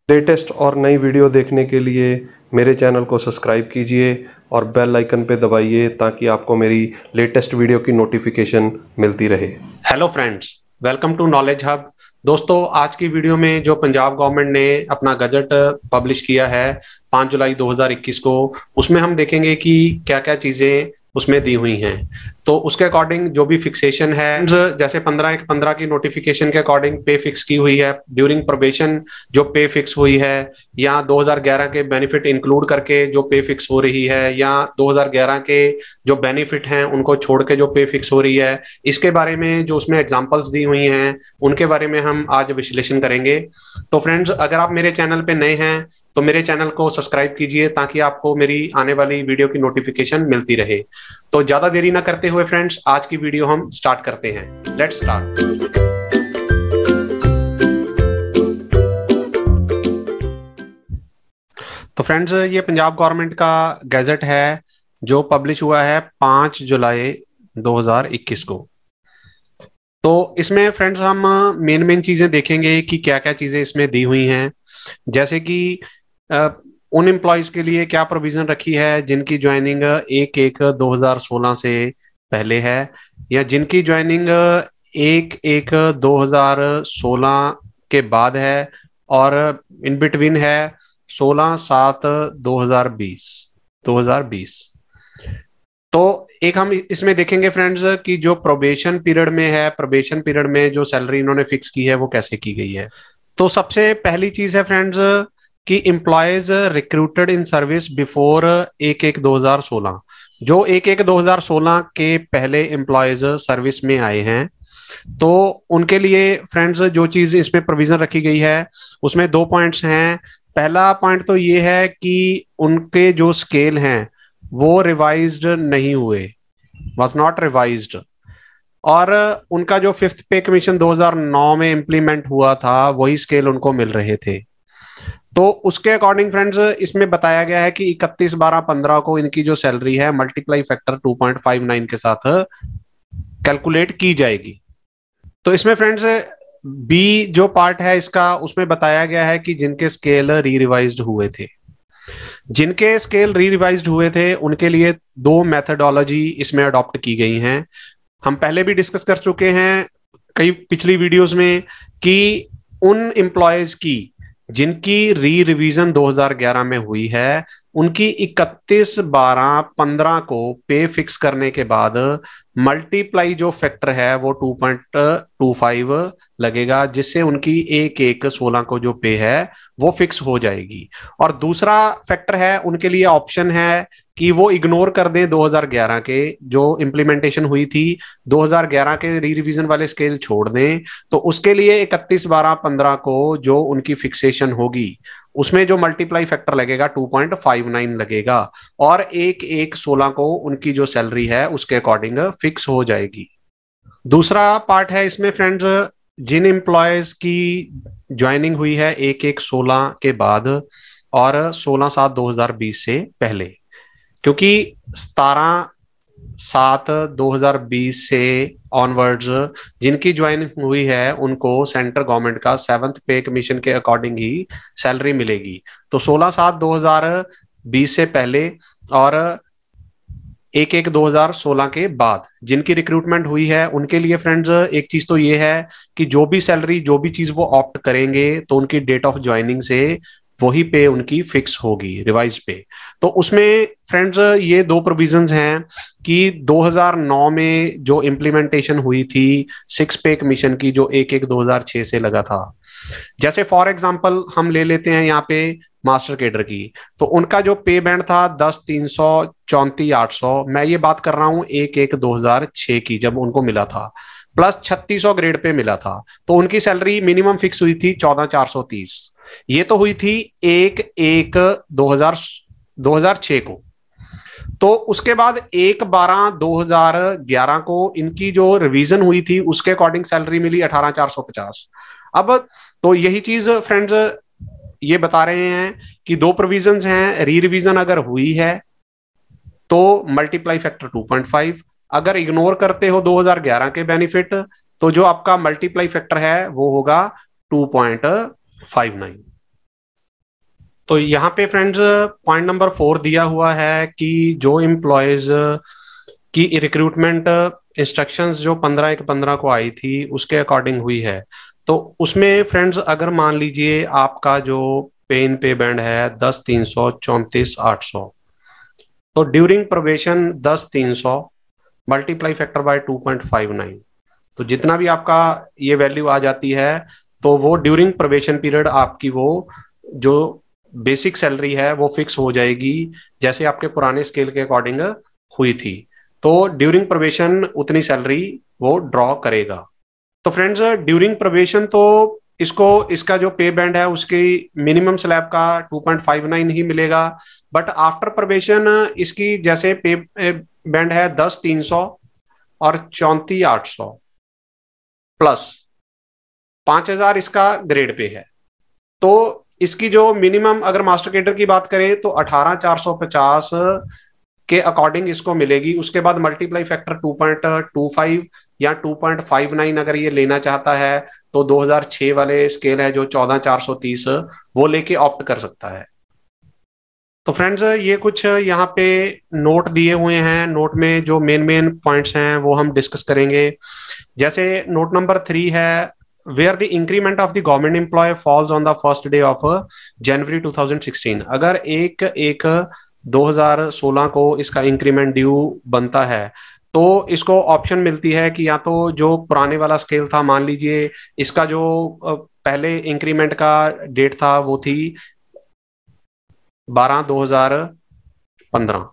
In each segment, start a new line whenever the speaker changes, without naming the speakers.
Latest और नई video देखने के लिए मेरे चैनल को सब्सक्राइब कीजिए और बेल आइकन पे दबाइए ताकि आपको मेरी लेटेस्ट वीडियो की नोटिफिकेशन मिलती रहे।
Hello friends, welcome to knowledge hub. दोस्तों, आज की वीडियो में जो पंजाब गवर्नमेंट ने अपना गजट पब्लिश किया है 5 जुलाई 2021 को, उसमें हम देखेंगे कि क्या क्या चीजें उसमें दी हुई हैं। तो उसके अकॉर्डिंग जो भी फिक्सेशन है, जैसे 15/1/15 की नोटिफिकेशन के अकॉर्डिंग पे फिक्स की हुई है, ड्यूरिंग प्रोबेशन जो पे फिक्स हुई है, या 2011 के बेनिफिट इंक्लूड करके जो पे फिक्स हो रही है, या 2011 के जो बेनिफिट हैं उनको छोड़ के जो पे फिक्स हो रही है, इसके बारे में जो उसमें एग्जांपल्स दी हुई हैं उनके बारे में हम आज विश्लेषण करेंगे। तो फ्रेंड्स, अगर आप मेरे चैनल पे नए हैं तो मेरे चैनल को सब्सक्राइब कीजिए ताकि आपको मेरी आने वाली वीडियो की नोटिफिकेशन मिलती रहे। तो ज्यादा देरी ना करते हुए फ्रेंड्स, आज की वीडियो हम स्टार्ट करते हैं। Let's start. तो फ्रेंड्स, ये पंजाब गवर्नमेंट का गैजेट है जो पब्लिश हुआ है 5 जुलाई 2021 को। तो इसमें फ्रेंड्स हम मेन चीजें देखेंगे कि क्या क्या चीजें इसमें दी हुई हैं। जैसे कि उन एम्प्लॉयज के लिए क्या प्रोविजन रखी है जिनकी ज्वाइनिंग 1/1/2016 से पहले है, या जिनकी ज्वाइनिंग 1/1/2016 के बाद है, और इन बिटवीन है 16/7/2020। तो एक हम इसमें देखेंगे फ्रेंड्स कि जो प्रोबेशन पीरियड में है, प्रोबेशन पीरियड में जो सैलरी इन्होंने फिक्स की है वो कैसे की गई है। तो सबसे पहली चीज है फ्रेंड्स कि employees recruited in service before 1/1/2016, जो 1/1/2016 के पहले एम्प्लॉयज सर्विस में आए हैं, तो उनके लिए फ्रेंड्स जो चीज इसमें प्रोविजन रखी गई है उसमें 2 पॉइंट्स हैं। पहला पॉइंट तो ये है कि उनके जो स्केल हैं वो रिवाइज्ड नहीं हुए, वॉज नॉट रिवाइज्ड, और उनका जो 5th पे कमीशन 2009 में इंप्लीमेंट हुआ था वही स्केल उनको मिल रहे थे। तो उसके अकॉर्डिंग फ्रेंड्स इसमें बताया गया है कि 31/12/15 को इनकी जो सैलरी है मल्टीप्लाई फैक्टर 2.59 के साथ कैलकुलेट की जाएगी। तो इसमें फ्रेंड्स बी जो पार्ट है इसका, उसमें बताया गया है कि जिनके स्केल री रिवाइज्ड हुए थे, जिनके स्केल री रिवाइज्ड हुए थे उनके लिए 2 मेथडोलॉजी इसमें अडॉप्ट की गई हैं। हम पहले भी डिस्कस कर चुके हैं कई पिछली वीडियोस में कि उन एम्प्लॉयज की जिनकी री रिवीजन 2011 में हुई है उनकी 31/12/15 को पे फिक्स करने के बाद मल्टीप्लाई जो फैक्टर है वो 2.25 लगेगा, जिससे उनकी 1/1/16 को जो पे है वो फिक्स हो जाएगी। और दूसरा फैक्टर है उनके लिए ऑप्शन है कि वो इग्नोर कर दें 2011 के जो इम्प्लीमेंटेशन हुई थी, 2011 के री रिवीजन वाले स्केल छोड़ दें। तो उसके लिए 31/12/15 को जो उनकी फिक्सेशन होगी उसमें जो मल्टीप्लाई फैक्टर लगेगा 2.59 लगेगा, और 1/1/16 को उनकी जो सैलरी है उसके अकॉर्डिंग फिक्स हो जाएगी। दूसरा पार्ट है इसमें फ्रेंड्स, जिन एम्प्लॉयज की ज्वाइनिंग हुई है 1/1/16 के बाद और 16/7/2020 से पहले, क्योंकि 17/7/2020 से ऑनवर्ड्स जिनकी ज्वाइनिंग हुई है उनको सेंट्रल गवर्नमेंट का 7th पे कमीशन के अकॉर्डिंग ही सैलरी मिलेगी। तो 16/7/2020 से पहले और 1/1/2016 के बाद जिनकी रिक्रूटमेंट हुई है उनके लिए फ्रेंड्स एक चीज तो ये है कि जो भी सैलरी, जो भी चीज वो ऑप्ट करेंगे तो उनकी डेट ऑफ ज्वाइनिंग से वही पे उनकी फिक्स होगी, रिवाइज पे। तो उसमें फ्रेंड्स ये 2 प्रोविजंस हैं कि 2009 में जो इम्प्लीमेंटेशन हुई थी 6 पे कमीशन की जो 1/1/2006 से लगा था, जैसे फॉर एग्जांपल हम ले लेते हैं यहाँ पे मास्टर केडर की, तो उनका जो पे बैंड था 10/334/800, मैं ये बात कर रहा हूँ 1/1/2006 की, जब उनको मिला था, प्लस 3600 ग्रेड पे मिला था, तो उनकी सैलरी मिनिमम फिक्स हुई थी 14,430। ये तो हुई थी 1/1/2006 को। तो उसके बाद 1/12/2011 को इनकी जो रिवीजन हुई थी उसके अकॉर्डिंग सैलरी मिली 18,450। अब तो यही चीज फ्रेंड्स ये बता रहे हैं कि 2 प्रोविजंस हैं, री रिवीजन अगर हुई है तो मल्टीप्लाई फैक्टर 2.5, अगर इग्नोर करते हो 2011 के बेनिफिट तो जो आपका मल्टीप्लाई फैक्टर है वो होगा 2.59। तो यहाँ पे फ्रेंड्स पॉइंट नंबर 4 दिया हुआ है कि जो एम्प्लॉयज की रिक्रूटमेंट इंस्ट्रक्शंस जो 15/1/15 को आई थी उसके अकॉर्डिंग हुई है। तो उसमें फ्रेंड्स अगर मान लीजिए आपका जो पे इन पे बैंड है 10,300 34,800, तो during probation 10,300 multiply factor by 2.59, तो जितना भी आपका ये वैल्यू आ जाती है तो वो ड्यूरिंग प्रोबेशन पीरियड आपकी वो जो बेसिक सैलरी है वो फिक्स हो जाएगी जैसे आपके पुराने स्केल के अकॉर्डिंग हुई थी। तो ड्यूरिंग प्रोबेशन उतनी सैलरी वो ड्रॉ करेगा। तो फ्रेंड्स ड्यूरिंग प्रोबेशन तो इसको इसका जो पे बैंड है उसकी मिनिमम स्लैब का 2.59 ही मिलेगा, बट आफ्टर प्रोबेशन इसकी जैसे पे बैंड है 10,300 और 34,800 प्लस 5,000 इसका ग्रेड पे है। तो इसकी जो मिनिमम अगर मास्टर केडर की बात करें तो 18,450 के अकॉर्डिंग इसको मिलेगी। उसके बाद मल्टीप्लाई फैक्टर 2.25 या 2.59 अगर ये लेना चाहता है तो 2006 वाले स्केल है जो 14,430 वो लेके ऑप्ट कर सकता है। तो फ्रेंड्स ये कुछ यहाँ पे नोट दिए हुए हैं, नोट में जो मेन पॉइंट्स हैं वो हम डिस्कस करेंगे। जैसे नोट नंबर 3 है, where the increment of the government employ falls on the first day of January 2016। अगर 1/1/2016 को इसका इंक्रीमेंट ड्यू बनता है तो इसको ऑप्शन मिलती है कि या तो जो पुराने वाला स्केल था, मान लीजिए इसका जो पहले इंक्रीमेंट का डेट था वो थी 12/2015,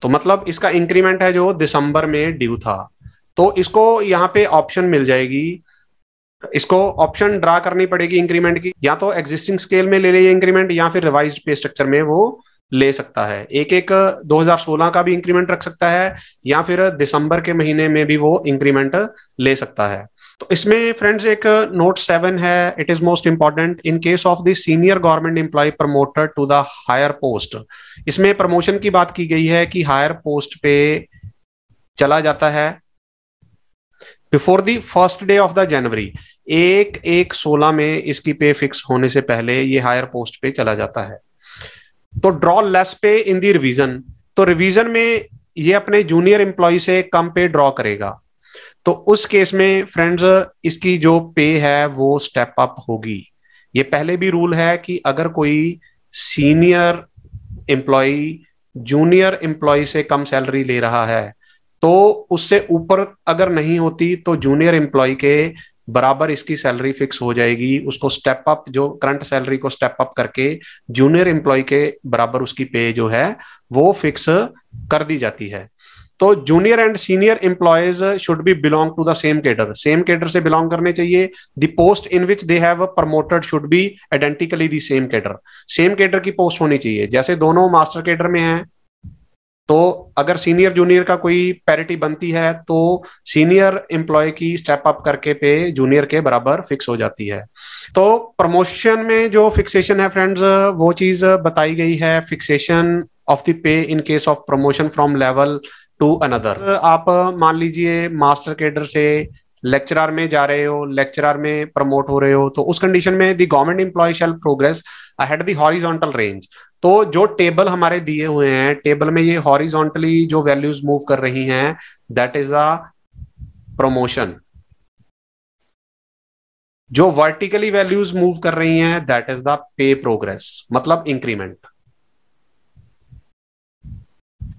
तो मतलब इसका इंक्रीमेंट है जो दिसंबर में ड्यू था, तो इसको यहाँ पे ऑप्शन मिल जाएगी। इसको ऑप्शन ड्रा करनी पड़ेगी इंक्रीमेंट की, या तो एग्जिस्टिंग स्केल में ले ले इंक्रीमेंट या फिर रिवाइज्ड पे स्ट्रक्चर में वो ले सकता है। 1/1/2016 का भी इंक्रीमेंट रख सकता है या फिर दिसंबर के महीने में भी वो इंक्रीमेंट ले सकता है। तो इसमें फ्रेंड्स एक नोट 7 है, it is most important. In case of the senior government employ promoted to the higher post, इसमें प्रमोशन की बात की गई है कि हायर पोस्ट पे चला जाता है before the first day of the January, 1/1/16 में इसकी पे फिक्स होने से पहले ये हायर पोस्ट पे चला जाता है। तो ड्रॉ लेस पे इन दी रिवीजन, तो रिवीजन में ये अपने जूनियर एम्प्लॉय से कम पे ड्रॉ करेगा। तो उस केस में फ्रेंड्स इसकी जो पे है वो स्टेप अप होगी। ये पहले भी रूल है कि अगर कोई सीनियर एम्प्लॉय जूनियर एम्प्लॉय से कम सैलरी ले रहा है तो उससे ऊपर अगर नहीं होती तो जूनियर एम्प्लॉय के बराबर इसकी सैलरी फिक्स हो जाएगी। उसको स्टेप अप, जो करंट सैलरी को स्टेप अप करके जूनियर एम्प्लॉय के बराबर उसकी पे जो है वो फिक्स कर दी जाती है। तो junior and senior employees should be belong to the same cadre, same cadre से बिलोंग करने चाहिए। The post in which they have promoted should be identically the same cadre, same cadre की पोस्ट होनी चाहिए। जैसे दोनों मास्टर कैडर में हैं तो अगर सीनियर जूनियर का कोई पैरिटी बनती है तो सीनियर एम्प्लॉय की स्टेप अप करके पे जूनियर के बराबर फिक्स हो जाती है। तो प्रमोशन में जो फिक्सेशन है फ्रेंड्स वो चीज बताई गई है, fixation of the pay in case of promotion from level to another. आप मान लीजिए मास्टर कैडर से लेक्चरर में जा रहे हो, लेक्चरर में प्रमोट हो रहे हो, तो उस कंडीशन में the government employ shall progress ahead the horizontal range. तो जो टेबल हमारे दिए हुए हैं, टेबल में ये हॉरिजॉन्टली जो वैल्यूज मूव कर रही हैं दैट इज द प्रमोशन, जो वर्टिकली वैल्यूज मूव कर रही हैं that is the pay progress, मतलब इंक्रीमेंट।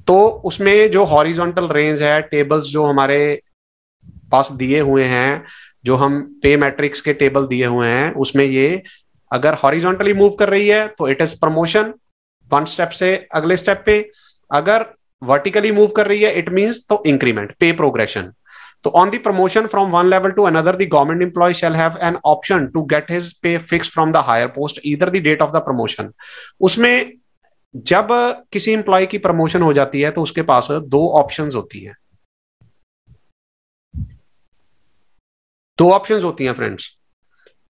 तो उसमें जो हॉरिजॉन्टल रेंज है, टेबल्स जो हमारे पास दिए हुए हैं, जो हम पे मैट्रिक्स के टेबल दिए हुए हैं, उसमें ये अगर हॉरिजॉन्टली मूव कर रही है तो it is promotion, one step से अगले स्टेप पे। अगर वर्टिकली मूव कर रही है इट मींस तो इंक्रीमेंट, पे प्रोग्रेशन। तो on the promotion from one level to another the government employ shall have an option to get his pay fix from the higher post either the date of the promotion. उसमें जब किसी employ की promotion हो जाती है तो उसके पास दो ऑप्शंस होती हैं, दो ऑप्शंस होती हैं फ्रेंड्स।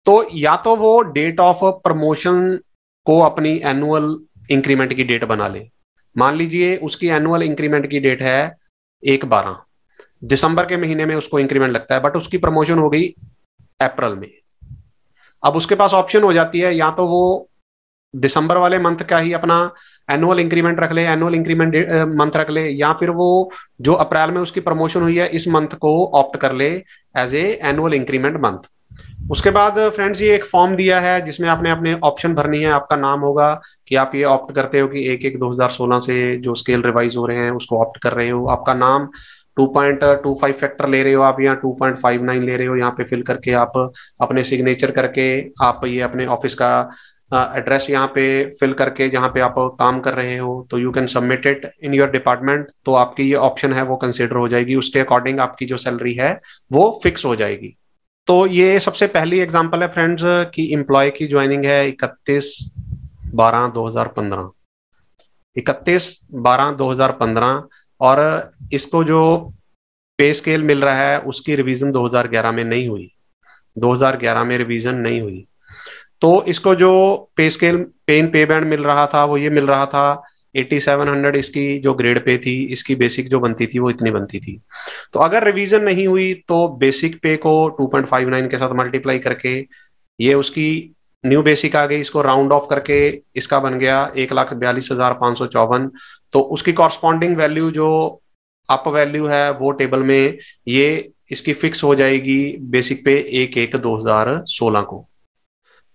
तो या तो वो डेट ऑफ प्रमोशन को अपनी एनुअल इंक्रीमेंट की डेट बना ले, मान लीजिए उसकी एनुअल इंक्रीमेंट की डेट है 1/12, दिसंबर के महीने में उसको इंक्रीमेंट लगता है, बट उसकी प्रमोशन हो गई अप्रैल में। अब उसके पास ऑप्शन हो जाती है या तो वो दिसंबर वाले मंथ का ही अपना एनुअल इंक्रीमेंट रख ले, एनुअल इंक्रीमेंट मंथ रख ले, या फिर वो जो अप्रैल में उसकी प्रमोशन हुई है इस मंथ को ऑप्ट कर ले as a annual increment month. उसके बाद फ्रेंड्स ये एक फॉर्म दिया है जिसमें आपने अपने ऑप्शन भरनी है। आपका नाम होगा कि आप ये ऑप्ट करते हो कि 1/1/2016 से जो स्केल रिवाइज हो रहे हैं उसको ऑप्ट कर रहे हो। आपका नाम 2.25 फैक्टर ले रहे हो आप, या 2.59 ले रहे हो, यहाँ पे फिल करके आप अपने सिग्नेचर करके आप ये अपने ऑफिस का एड्रेस यहाँ पे फिल करके जहाँ पे आप काम कर रहे हो, तो you can submit it in your department. तो आपकी ये ऑप्शन है वो कंसिडर हो जाएगी, उसके अकॉर्डिंग आपकी जो सैलरी है वो फिक्स हो जाएगी। तो ये सबसे पहली एग्जांपल है फ्रेंड्स कि एम्प्लॉय की ज्वाइनिंग है 31/12/2015, 31/12/2015, और इसको जो पे स्केल मिल रहा है उसकी रिवीजन 2011 में नहीं हुई, 2011 में रिवीजन नहीं हुई। तो इसको जो पे स्केल पे इन पे बैंड मिल रहा था वो ये मिल रहा था 8700, इसकी जो ग्रेड पे थी, इसकी बेसिक जो बनती थी वो इतनी बनती थी। तो अगर रिवीजन नहीं हुई तो बेसिक पे को 2.59 के साथ मल्टीप्लाई करके ये उसकी न्यू बेसिक आ गई, इसको राउंड ऑफ करके इसका बन गया 1,42,554। तो उसकी कॉरस्पॉन्डिंग वैल्यू जो अप वैल्यू है वो टेबल में ये इसकी फिक्स हो जाएगी बेसिक पे 1/1/2016 को।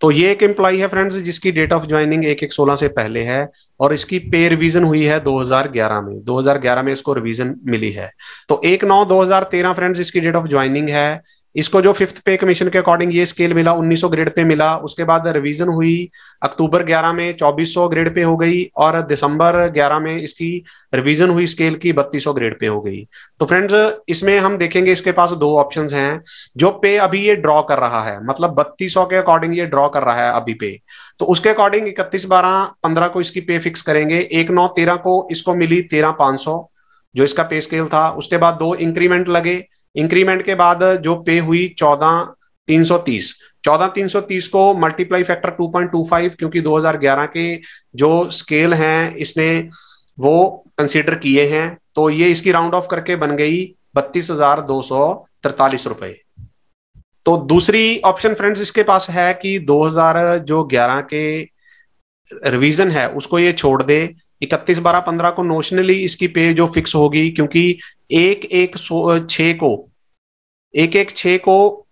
तो ये एक एम्प्लॉय है फ्रेंड्स जिसकी डेट ऑफ ज्वाइनिंग 1/1/16 से पहले है, और इसकी पे रिवीजन हुई है 2011 में, 2011 में इसको रिवीजन मिली है। तो 1/9/2013 फ्रेंड्स इसकी डेट ऑफ ज्वाइनिंग है। इसको जो फिफ्थ पे कमीशन के अकॉर्डिंग ये स्केल मिला 1900 ग्रेड पे मिला। उसके बाद रिवीजन हुई अक्टूबर 11 में 2400 ग्रेड पे हो गई, और दिसंबर 11 में इसकी रिवीजन हुई स्केल की 3200 ग्रेड पे हो गई। तो फ्रेंड्स इसमें हम देखेंगे इसके पास दो ऑप्शंस हैं। जो पे अभी ये ड्रॉ कर रहा है, मतलब 3200 के अकॉर्डिंग ये ड्रॉ कर रहा है अभी पे, तो उसके अकॉर्डिंग 31/12/15 को इसकी पे फिक्स करेंगे। 1/9/13 को इसको मिली 13,500 जो इसका पे स्केल था। उसके बाद 2 इंक्रीमेंट लगे, इंक्रीमेंट के बाद जो पे हुई 14,330, 14,330 को मल्टीप्लाई फैक्टर 2.25, क्योंकि 2011 के जो स्केल हैं इसने वो कंसीडर किए हैं, तो ये इसकी राउंड ऑफ करके बन गई 32,243 रुपए। तो दूसरी ऑप्शन फ्रेंड्स इसके पास है कि 2011 के रिवीजन है उसको ये छोड़ दे, 31/12/15 को नोशनली इसकी पे जो फिक्स होगी, क्योंकि 1/1/6 को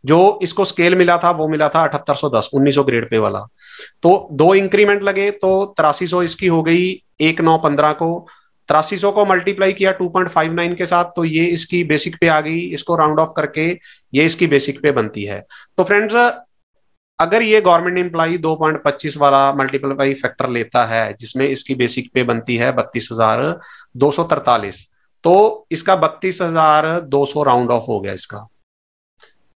जो इसको स्केल मिला था वो मिला था 7810 1900 ग्रेड पे वाला। तो 2 इंक्रीमेंट लगे तो 8300 इसकी हो गई 1/9/15 को। 8300 को मल्टीप्लाई किया 2.59 के साथ, तो ये इसकी बेसिक पे आ गई। इसको राउंड ऑफ करके ये इसकी बेसिक पे बनती है। तो फ्रेंड्स अगर ये गवर्नमेंट एम्प्लॉई 2.25 वाला मल्टीप्लाई फैक्टर लेता है जिसमें इसकी बेसिक पे बनती है 32,243, तो इसका 32,200 राउंड ऑफ हो गया इसका।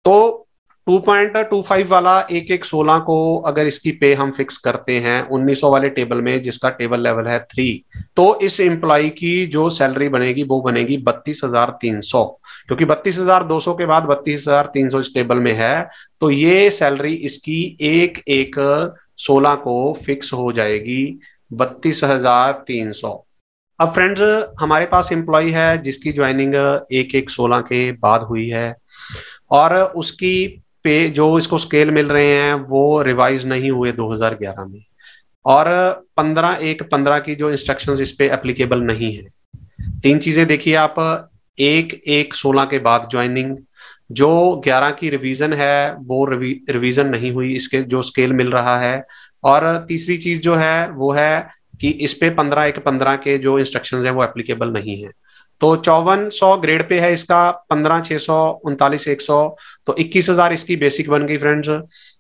तो 2.25 वाला 1/1/16 को अगर इसकी पे हम फिक्स करते हैं 1900 वाले टेबल में, जिसका टेबल लेवल है 3, तो इस एम्प्लॉय की जो सैलरी बनेगी वो बनेगी 32,300, क्योंकि 32,200 के बाद 32,300 इस टेबल में है। तो ये सैलरी इसकी 1/1/16 को फिक्स हो जाएगी 32,300। अब फ्रेंड्स हमारे पास एम्प्लॉय है जिसकी ज्वाइनिंग 1/1/16 के बाद हुई है, और उसकी पे जो इसको स्केल मिल रहे हैं वो रिवाइज नहीं हुए 2011 में, और 15/1/15 की जो इंस्ट्रक्शंस इस पे एप्लीकेबल नहीं है। 3 चीजें देखिए आप, 1/1/16 के बाद ज्वाइनिंग, जो 11 की रिवीजन है वो रिवीजन नहीं हुई, इसके जो स्केल मिल रहा है, और तीसरी चीज जो है वो है कि इस पे 15/1/15 के जो इंस्ट्रक्शंस है वो एप्लीकेबल नहीं है। तो 5400 ग्रेड पे है इसका, 15,600, 39,100, तो 21,000 इसकी बेसिक बन गई फ्रेंड्स।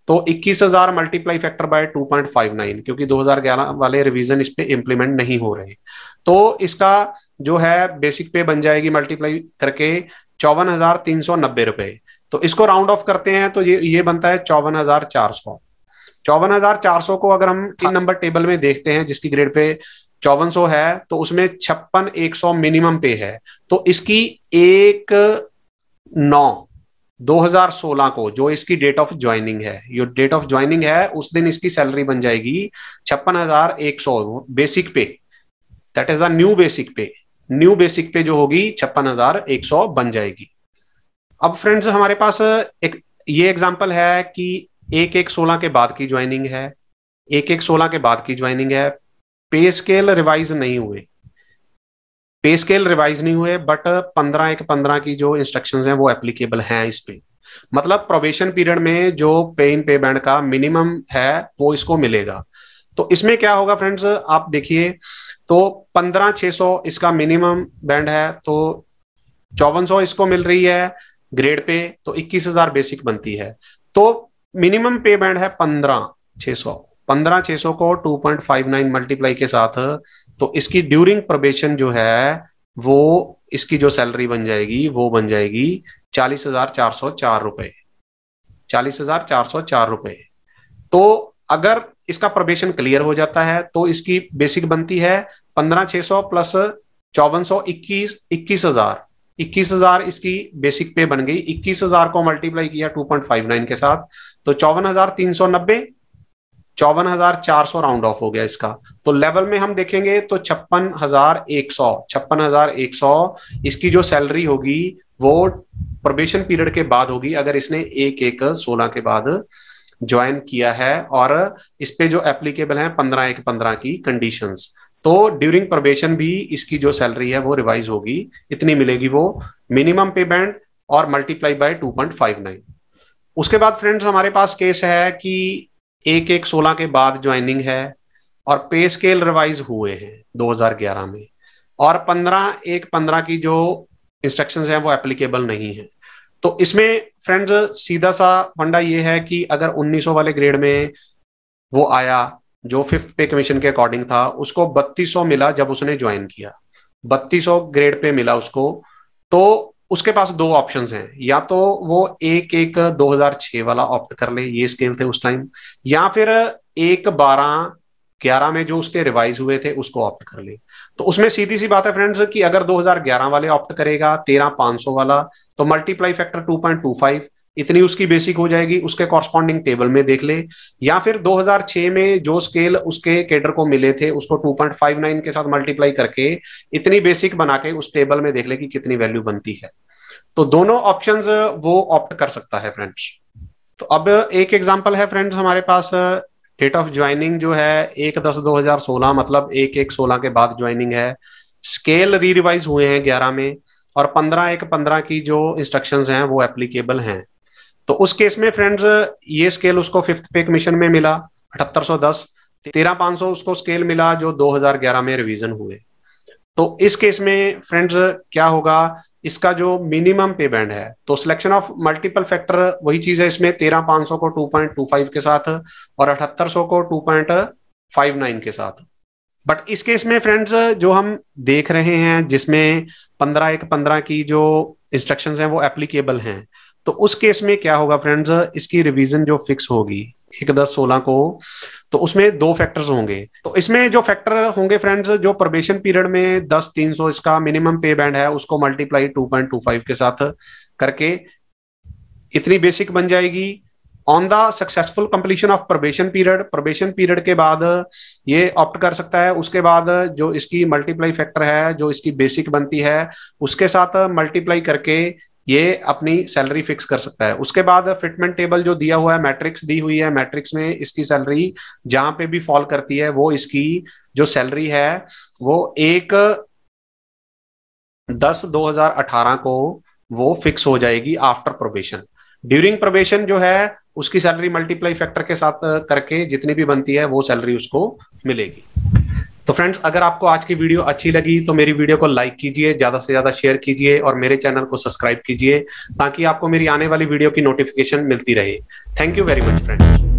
तो 21,000 मल्टीप्लाई फैक्टर बाय 2.59, क्योंकि 2011 वाले रिवीजन इस पे इम्प्लीमेंट नहीं हो रहे, तो इसका जो है बेसिक पे बन जाएगी मल्टीप्लाई करके 54,390 रुपए। तो इसको राउंड ऑफ करते हैं तो ये बनता है 54,400। 54,400 को अगर हम 3 नंबर टेबल में देखते हैं जिसकी ग्रेड पे 5400 है, तो उसमें 56,100 मिनिमम पे है। तो इसकी 1/9/2016 को जो इसकी डेट ऑफ ज्वाइनिंग है, जो डेट ऑफ ज्वाइनिंग है उस दिन इसकी सैलरी बन जाएगी 56,100 बेसिक पे, that is a new basic पे। न्यू बेसिक पे जो होगी 56,100 बन जाएगी। अब फ्रेंड्स हमारे पास एक ये एग्जांपल है कि 1/1/16 के बाद की ज्वाइनिंग है, 1/1/16 के बाद की ज्वाइनिंग है। पे स्केल रिवाइज नहीं हुए, पे स्केल रिवाइज नहीं हुए, बट 15/1/15 की जो इंस्ट्रक्शंस हैं वो एप्लीकेबल हैं इस पे। मतलब प्रोबेशन पीरियड में जो पे इन पे बैंड का मिनिमम है वो इसको मिलेगा। तो इसमें क्या होगा फ्रेंड्स, आप देखिए, तो 15,600 इसका मिनिमम बैंड है, तो 5400 इसको मिल रही है ग्रेड पे, तो 21,000 बेसिक बनती है। तो मिनिमम पे बैंड है 15,600, 15,600 को 2.59 मल्टीप्लाई के साथ, तो इसकी ड्यूरिंग प्रोबेशन जो है वो इसकी जो सैलरी बन जाएगी वो बन जाएगी 40,404 रुपए, 40,404 रुपए। तो अगर इसका प्रोबेशन क्लियर हो जाता है तो इसकी बेसिक बनती है 15,600 प्लस 5400, 21,000, 21,000 इसकी बेसिक पे बन गई। 21,000 को मल्टीप्लाई किया 2.59 के साथ, तो 54,390, 54,400 राउंड ऑफ हो गया इसका। तो लेवल में हम देखेंगे तो 56,100, 56,100 इसकी जो सैलरी होगी वो प्रोबेशन पीरियड के बाद होगी, अगर इसने 1/1/16 के बाद ज्वाइन किया है और इस पे जो एप्लीकेबल है 15/1/15 की कंडीशंस। तो ड्यूरिंग प्रोबेशन भी इसकी जो सैलरी है वो रिवाइज होगी, इतनी मिलेगी वो मिनिमम पे बैंड और मल्टीप्लाई बाय 2.59। उसके बाद फ्रेंड्स हमारे पास केस है कि 1/1/16 के बाद ज्वाइनिंग है और पे स्केल रिवाइज हुए हैं 2011 में, और 15/1/15 की जो इंस्ट्रक्शंस हैं वो एप्लीकेबल नहीं है। तो इसमें फ्रेंड्स सीधा सा फंडा ये है कि अगर 1900 वाले ग्रेड में वो आया जो 5th पे कमीशन के अकॉर्डिंग था, उसको 3200 मिला जब उसने ज्वाइन किया, 3200 ग्रेड पे मिला उसको, तो उसके पास दो ऑप्शंस हैं, या तो वो 1/1/2006 वाला ऑप्ट कर ले, ये स्केल थे उस टाइम, या फिर 1/12/11 में जो उसके रिवाइज हुए थे उसको ऑप्ट कर ले। तो उसमें सीधी सी बात है फ्रेंड्स कि अगर 2011 वाले ऑप्ट करेगा 13,500 वाला, तो मल्टीप्लाई फैक्टर 2.25 इतनी उसकी बेसिक हो जाएगी, उसके कॉरस्पॉन्डिंग टेबल में देख ले, या फिर 2006 में जो स्केल उसके केडर को मिले थे उसको 2.59 के साथ मल्टीप्लाई करके इतनी बेसिक बना के उस टेबल में देख ले कि कितनी वैल्यू बनती है। तो दोनों ऑप्शंस वो ऑप्ट कर सकता है फ्रेंड्स। तो अब एक एग्जांपल है फ्रेंड्स हमारे पास, डेट ऑफ ज्वाइनिंग जो है 1/10/2016, मतलब 1/1/16 के बाद ज्वाइनिंग है, स्केल री रिवाइज हुए हैं 11 में, और 15/1/15 की जो इंस्ट्रक्शंस हैं वो एप्लीकेबल हैं। तो उस केस में फ्रेंड्स ये स्केल उसको 5th पे कमीशन में मिला 7810, 13,500 उसको स्केल मिला जो 2011 में रिवीजन हुए। तो इस केस में फ्रेंड्स क्या होगा, इसका जो मिनिमम पे बैंड है, तो सिलेक्शन ऑफ मल्टीपल फैक्टर वही चीज है इसमें, 13,500 को 2.25 के साथ और 7800 को 2.59 के साथ। बट इस केस में फ्रेंड्स जो हम देख रहे हैं जिसमें 15/1/15 की जो इंस्ट्रक्शंस हैं वो एप्लीकेबल हैं, तो उस केस में क्या होगा फ्रेंड्स, इसकी रिवीजन जो फिक्स होगी 1/10/16 को, तो उसमें दो फैक्टर्स होंगे। तो इसमें जो फैक्टर होंगे फ्रेंड्स, जो प्रोबेशन पीरियड में 10,300 इसका मिनिमम पे बैंड है उसको मल्टीप्लाई 2.25 के साथ करके इतनी बेसिक बन जाएगी। On the successful completion of probation period, probation period के बाद ये ऑप्ट कर सकता है। उसके बाद जो इसकी मल्टीप्लाई फैक्टर है जो इसकी बेसिक बनती है उसके साथ मल्टीप्लाई करके ये अपनी सैलरी फिक्स कर सकता है। उसके बाद फिटमेंट टेबल जो दिया हुआ है, मैट्रिक्स दी हुई है, मैट्रिक्स में इसकी सैलरी जहां पे भी फॉल करती है वो इसकी जो सैलरी है वो 1/10/2018 को वो फिक्स हो जाएगी आफ्टर प्रोबेशन। ड्यूरिंग प्रोबेशन जो है उसकी सैलरी मल्टीप्लाई फैक्टर के साथ करके जितनी भी बनती है वो सैलरी उसको मिलेगी। तो फ्रेंड्स अगर आपको आज की वीडियो अच्छी लगी तो मेरी वीडियो को लाइक कीजिए, ज्यादा से ज्यादा शेयर कीजिए और मेरे चैनल को सब्सक्राइब कीजिए ताकि आपको मेरी आने वाली वीडियो की नोटिफिकेशन मिलती रहे। Thank you very much friends.